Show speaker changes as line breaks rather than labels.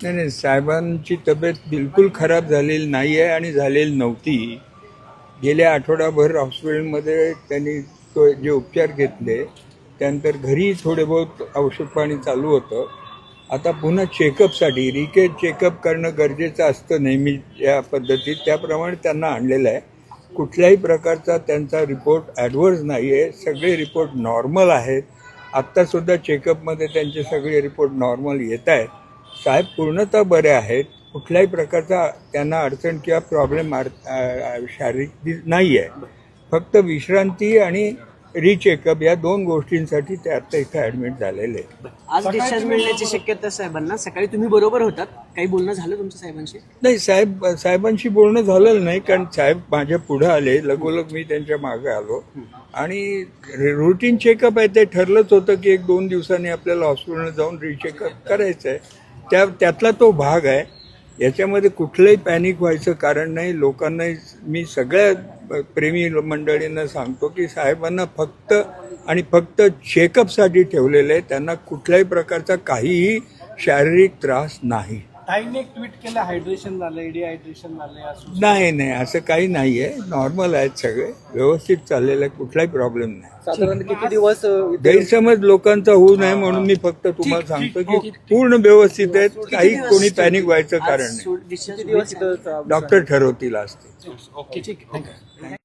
नाही नाही, साहेबांची तब्येत बिलकुल खराब झालेली नाही आहे आणि झालेली नव्हती. गेल्या आठवडाभर हॉस्पिटलमध्ये त्यांनी जे उपचार घेतले त्यानंतर घरी थोडे बहुत औषध पाणी चालू होतं. आता पुन्हा चेकअपसाठी रिकेट चेकअप करणं गरजेचं असतं नेहमी या पद्धतीत, त्याप्रमाणे त्यांना आणलेलं आहे. कुठल्याही प्रकारचा त्यांचा रिपोर्ट ॲडव्हर्स नाही आहे, सगळे रिपोर्ट नॉर्मल आहेत. आत्तासुद्धा चेकअपमध्ये त्यांचे सगळे रिपोर्ट नॉर्मल येत आहेत. साहेब पूर्णतः बरे आहेत. कुठल्याही प्रकारचा त्यांना अडचण किंवा प्रॉब्लेम शारीरिक नाही आहे. फक्त विश्रांती आणि रिचेकअप या 2 गोष्टींसाठी ते आता इथे ॲडमिट झालेले आहेत.
आज डिस्चार्ज मिळण्याची शक्यता साहेबांना. सकाळी तुम्ही बरोबर होतात, काही बोलणं झालं तुमच्या साहेबांशी?
नाही, साहेबांशी बोलणं झालेलं नाही, कारण साहेब माझ्या पुढे आले, लगोलग मी त्यांच्या मागे आलो आणि रुटीन चेकअप आहे. ते ठरलंच होतं की 1-2 दिवसांनी आपल्याला हॉस्पिटलला जाऊन रिचेकअप करायचं आहे. त्यातला तो भाग आहे. याच्यामध्ये कुठलंही पॅनिक व्हायचं कारण नाही. लोकांनाही मी सगळ्या प्रेमी मंडळींना सांगतो की साहेबांना फक्त आणि फक्त चेकअपसाठी ठेवलेलं आहे. त्यांना कुठल्याही प्रकारचा काहीही शारीरिक त्रास नाही.
ताईंनी एक ट्विट केलं, हायड्रेशन झालंय, डिहायड्रेशन झालंय असं.
नाही, असं काही नाही आहे. नॉर्मल आहेत, सगळे व्यवस्थित चाललेलं आहे, कुठलाही प्रॉब्लेम नाही.
साधारण किती दिवस
गैरसमज लोकांचा होऊ नये म्हणून मी फक्त तुम्हाला सांगतो की पूर्ण व्यवस्थित आहेत. काही कोणी पॅनिक व्हायचं कारण नाही.
डिस्चार्ज
डॉक्टर ठरवतील असते.
ओके, ठीक आहे.